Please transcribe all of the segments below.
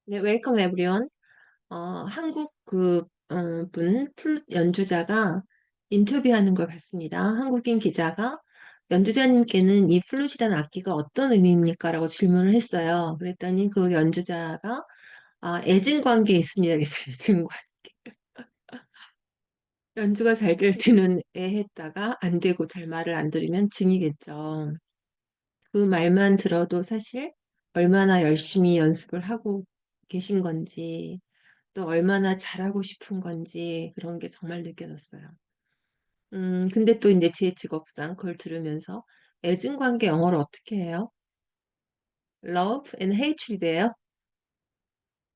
네, 웰컴 에브리원. 한국 플룻 연주자가 인터뷰하는 걸 봤습니다. 한국인 기자가 연주자님께는 이 플룻이라는 악기가 어떤 의미입니까? 라고 질문을 했어요. 그랬더니 그 연주자가 애증 관계에 있습니다. 그랬어요. 애증 관계. 연주가 잘 될 때는 애했다가 안 되고 잘 말을 안 들으면 증이겠죠. 그 말만 들어도 사실 얼마나 열심히 연습을 하고 계신 건지 또 얼마나 잘하고 싶은 건지 그런 게 정말 느껴졌어요. 근데 또 이제 제 직업상 그걸 들으면서 애증 관계 영어로 어떻게 해요? Love and hate이 돼요.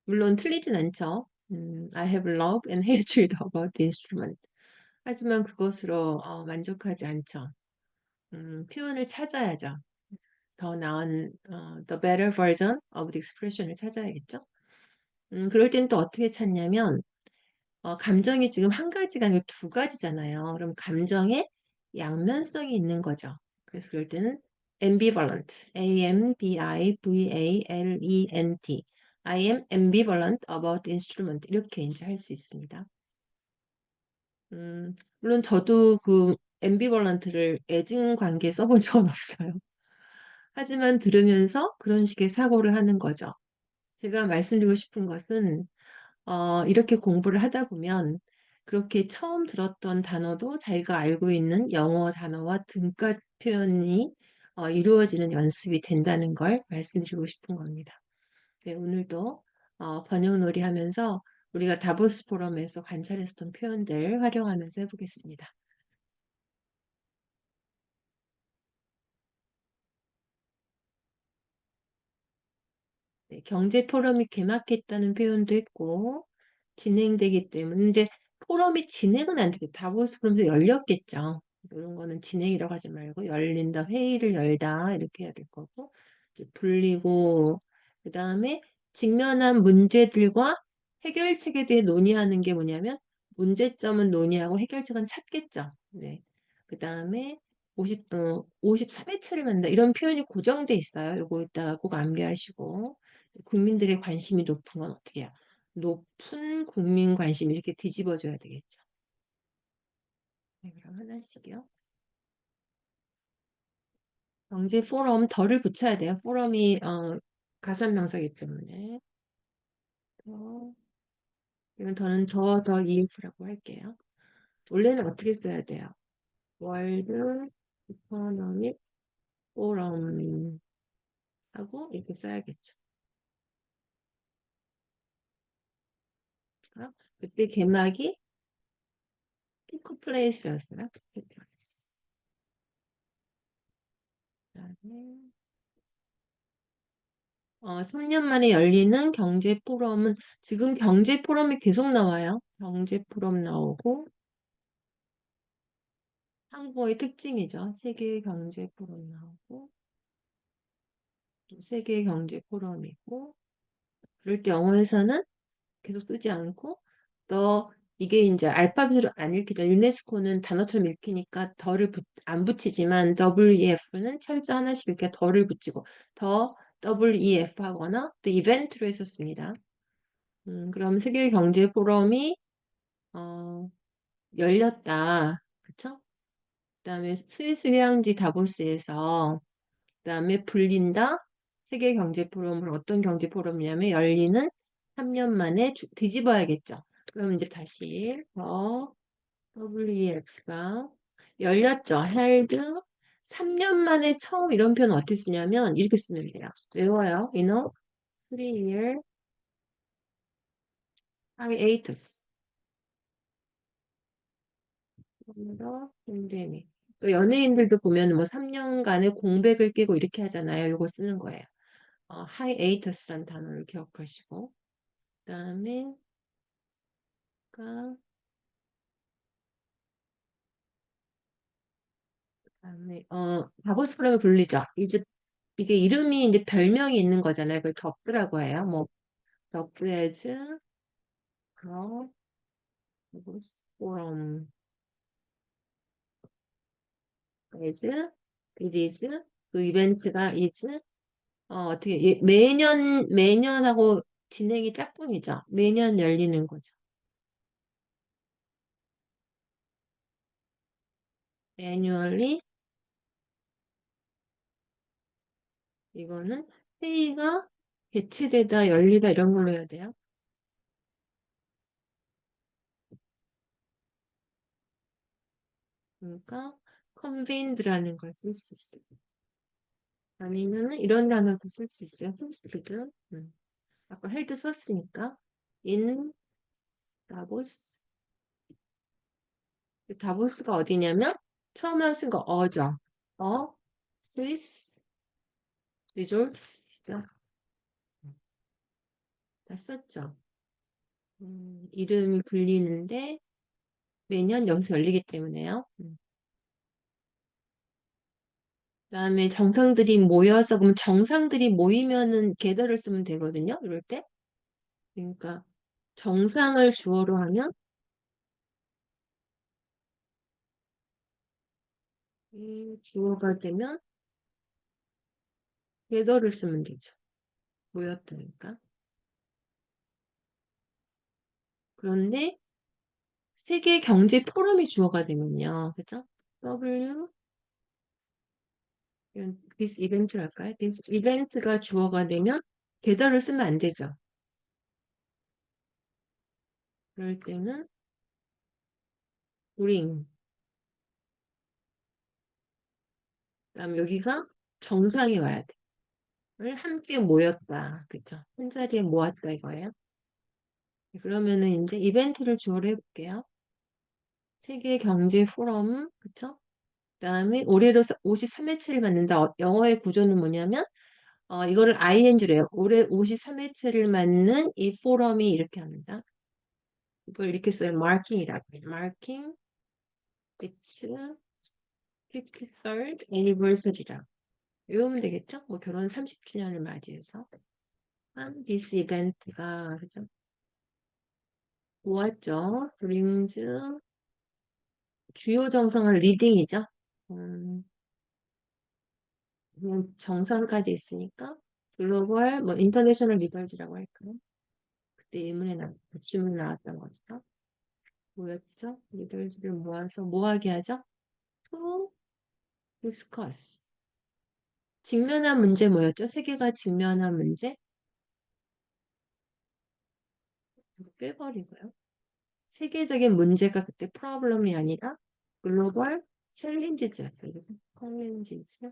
물론 틀리진 않죠. I have love and hatred about the instrument. 하지만 그것으로 만족하지 않죠. 표현을 찾아야죠. 더 나은 the better version of the expression을 찾아야겠죠. 그럴 땐 또 어떻게 찾냐면 감정이 지금 한 가지가 아니고 두 가지잖아요. 그럼 감정에 양면성이 있는 거죠. 그래서 그럴 때는 ambivalent, ambivalent, I am ambivalent about the instrument 이렇게 이제 할 수 있습니다. 물론 저도 그 ambivalent를 애증 관계에 써본 적은 없어요. 하지만 들으면서 그런 식의 사고를 하는 거죠. 제가 말씀드리고 싶은 것은 이렇게 공부를 하다 보면 그렇게 처음 들었던 단어도 자기가 알고 있는 영어 단어와 등가 표현이 이루어지는 연습이 된다는 걸 말씀드리고 싶은 겁니다. 네, 오늘도 번역놀이 하면서 우리가 다보스 포럼에서 관찰했었던 표현들 활용하면서 해보겠습니다. 네, 경제 포럼이 개막했다는 표현도 있고 진행되기 때문에 근데 포럼이 진행은 안 되겠다. 다보스 포럼에서 열렸겠죠. 이런 거는 진행이라고 하지 말고 열린다, 회의를 열다 이렇게 해야 될 거고 이제 불리고 그 다음에 직면한 문제들과 해결책에 대해 논의하는 게 뭐냐면 문제점은 논의하고 해결책은 찾겠죠. 네. 그 다음에 53회차를 만든다. 이런 표현이 고정돼 있어요. 요거 이따가 꼭 암기하시고 국민들의 관심이 높은 건 어떻게 해요? 높은 국민 관심 이렇게 뒤집어줘야 되겠죠. 네, 그럼 하나씩요. 경제 포럼 덜을 붙여야 돼요. 포럼이 가산명사이기 때문에. 더, 이건 더 EF라고 할게요. 원래는 어떻게 써야 돼요? 월드 이코노믹 포럼 하고 이렇게 써야겠죠. 그때 개막이 피크 플레이스였어요. 피크 플레이스. 그다음에 3년 만에 열리는 경제 포럼은 지금 경제 포럼이 계속 나와요. 경제 포럼 나오고 한국어의 특징이죠. 세계 경제 포럼 나오고 또 세계 경제 포럼이고 그럴 때 영어에서는 계속 쓰지 않고 더 이게 이제 알파벳으로 안 읽히죠. 유네스코는 단어처럼 읽히니까 안 붙이지만 WEF는 철자 하나씩 이렇게 덜을 붙이고 더 WEF 하거나 또 이벤트로 했었습니다. 그럼 세계 경제 포럼이 어, 열렸다. 그쵸? 그다음에 스위스 휴양지 다보스에서 그다음에 불린다. 세계 경제 포럼을 어떤 경제 포럼이냐면 열리는 3년 만에 뒤집어야겠죠. 그럼 이제 다시 WEF가 열렸죠. held 3년 만에 처음 이런 표현 어떻게 쓰냐면 이렇게 쓰면 돼요. 외워요. You know, 3-year hiatus. 더 팬데믹. 또 연예인들도 보면 뭐 3년간의 공백을 끼고 이렇게 하잖아요. 요거 쓰는 거예요. hiatus란 단어를 기억하시고 그다음에 가 그다음에 바보스 프레임을 불리죠. 이제 이게 이름이 이제 별명이 있는 거잖아요. 그걸 덕브라고 해요. 뭐 덕브레즈 그럼 바보스 포럼 에즈 이디즈 그 이벤트가 이즈 어떻게 매년하고 진행이 짝꿍이죠. 매년 열리는 거죠. annually 이거는 회의가 개최되다, 열리다 이런 걸로 해야 돼요. 그러니까 convened라는 걸 쓸 수 있어요. 아니면은 이런 단어도 쓸 수 있어요. hosted. 아까 held 썼으니까 in 다보스. 다보스가 어디냐면 처음에 쓴 거 어죠. 어, 스위스 리조트스죠. 다 썼죠. 이름이 불리는데 매년 여기서 열리기 때문에요. 그다음에 정상들이 모여서 그럼 정상들이 모이면은 gather를 쓰면 되거든요. 이럴 때. 그러니까 정상을 주어로 하면 이 주어가 되면 gather를 쓰면 되죠. 모였다니까. 그런데 세계 경제 포럼이 주어가 되면요. 그죠? W this event를 할까요? this event가 주어가 되면 gather를 쓰면 안 되죠. 그럴 때는 bring 그다음 여기가 정상이 와야 돼. 을 함께 모였다. 그쵸? 한 자리에 모았다 이거예요. 그러면은 이제 이벤트를 주어로 해볼게요. 세계 경제 포럼, 그쵸? 그다음에 올해로 53회째를 맞는다. 영어의 구조는 뭐냐면 이거를 ing로 해요. 올해 53회째를 맞는 이 포럼이 이렇게 합니다. 이걸 이렇게 써요. marking이라고 해요. marking its 53rd anniversary라. 외우면 되겠죠? 뭐 결혼 30주년을 맞이해서 한 this event가 그죠? 모았죠. brings 주요 정상을 리딩이죠. 음, 그냥 정상까지 있으니까 글로벌 뭐 인터내셔널 리더즈라고 할까요? 그때 질문 나왔던 거죠. 뭐였죠? 리더즈를 모아서 뭐 하게 하죠? to discuss. 직면한 문제 뭐였죠? 세계가 직면한 문제? 이거 빼버리고요. 세계적인 문제가 그때 프로블럼이 아니라 글로벌 챌린지였어요. 그래서 챌린지스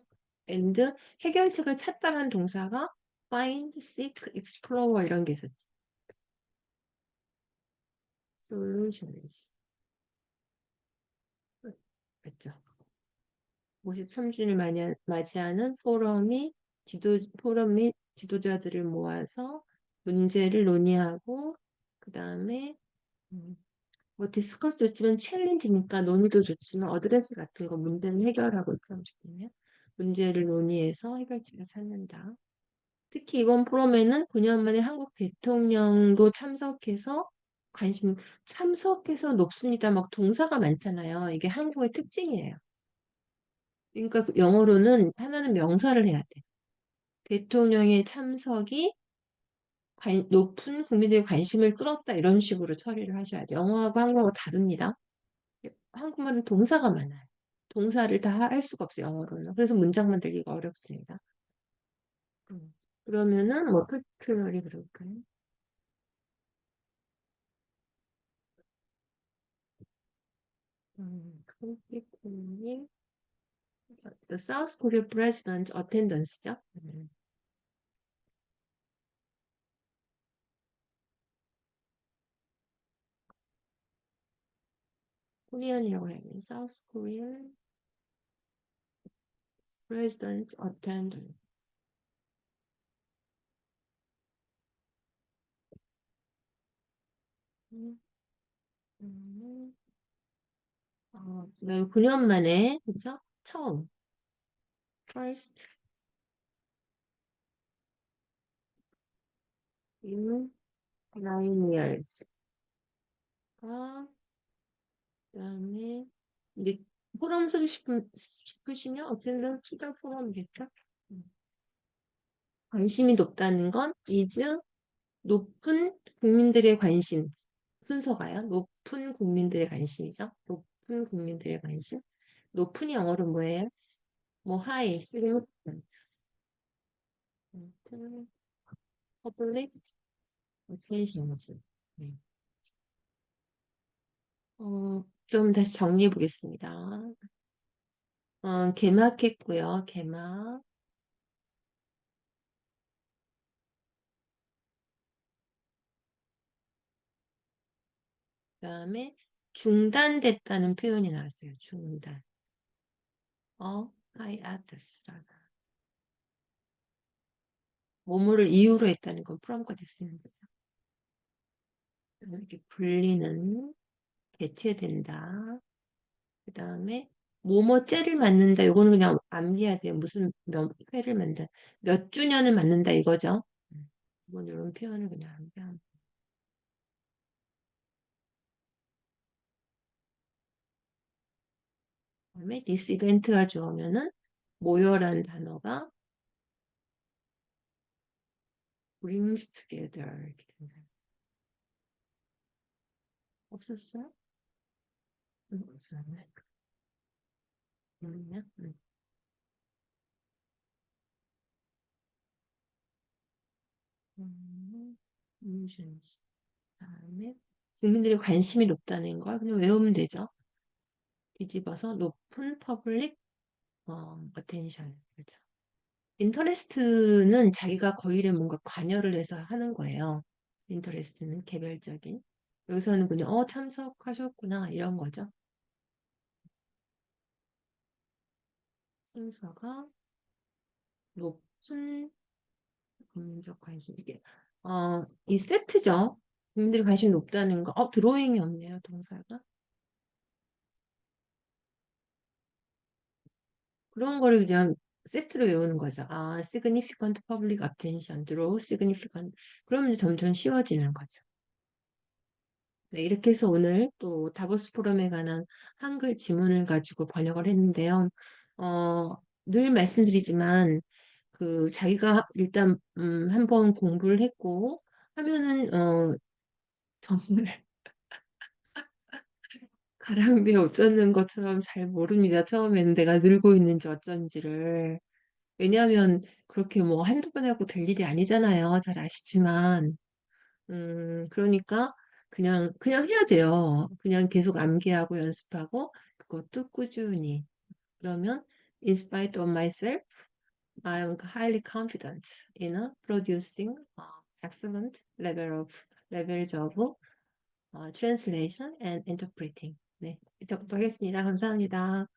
and 해결책을 찾다는 동사가 find, seek, explore 이런 게 있었지. solutions. 맞죠? 53주년을 맞이하는 포럼 및 지도자들을 모아서 문제를 논의하고 그 다음에 뭐 디스커스 좋지만 챌린지니까 논의도 좋지만 어드레스 같은 거 문제는 해결하고 그러면 좋겠네요. 문제를 논의해서 해결책을 찾는다. 특히 이번 포럼에는 9년 만에 한국 대통령도 참석해서 관심 참석해서 높습니다. 막 동사가 많잖아요. 이게 한국의 특징이에요. 그러니까 영어로는 하나는 명사를 해야 돼. 대통령의 참석이 높은 국민들의 관심을 끌었다 이런 식으로 처리를 하셔야 돼요. 영어하고 한국어가 다릅니다. 한국말은 동사가 많아요. 동사를 다 할 수가 없어요, 영어로는. 그래서 문장 만들기가 어렵습니다. 그러면은 뭐 particularly 그럴까요? particularly the South Korea President attendance죠. 코리안이라고 해야 돼요. South Korean President attendance. 음, 음, 9년 만에 그죠? 처음 first in 9 years. 그다음에 이제 포럼 쓰고 싶으시면 어쨌든 투자 포럼이겠죠. 음. 관심이 높다는 건 is 높은 국민들의 관심. 순서가요. 높은 국민들의 관심이죠. 높은 국민들의 관심. 높은 영어로 뭐예요? 뭐 high, significant, public attention. 네. 좀 다시 정리해 보겠습니다. 개막했고요. 개막. 그다음에 중단됐다는 표현이 나왔어요. 중단. hiatus라는. 뭐뭐를 이유로 했다는 건 프롬과 쓰는 거죠. 이렇게 분리는 개최된다. 그다음에 뭐뭐째를 맞는다. 이거는 그냥 암기해야 돼요. 무슨 몇 회를 만든 몇 주년을 맞는다 이거죠. 이건 이런 표현을 그냥 암기하면. 그다음에 this event가 주어면은 모여란 단어가 brings together 이렇게 된다. 없었어요? 없었네. 모르냐? illusions. 그다음에 국민들의 관심이 높다는 걸 그냥 외우면 되죠. 뒤집어서 높은 퍼블릭 attention. 그렇죠. 인터레스트는 자기가 거일에 뭔가 관여를 해서 하는 거예요. 인터레스트는 개별적인. 여기서는 그냥 참석하셨구나 이런 거죠. 순서가 높은 국민적 관심. 이게 이 세트죠. 국민들의 관심이 높다는 거. 드로잉이 없네요, 동사가. 그런 거를 그냥 세트로 외우는 거죠. significant public attention, draw significant. 그러면 점점 쉬워지는 거죠. 네, 이렇게 해서 오늘 또 다보스 포럼에 관한 한글 지문을 가지고 번역을 했는데요. 늘 말씀드리지만 그 자기가 일단 한번 공부를 했고 하면은 정말 가랑비에 옷 젖는 것처럼 잘 모릅니다. 처음에는 내가 늘고 있는지 어쩐지를. 왜냐하면 그렇게 뭐 한두 번 하고 될 일이 아니잖아요. 잘 아시지만. 그러니까 그냥 해야 돼요. 그냥 계속 암기하고 연습하고 그것도 꾸준히. 그러면 in spite of myself, I am highly confident in producing excellent levels of translation and interpreting. 네, 이쪽부터 하겠습니다. 감사합니다.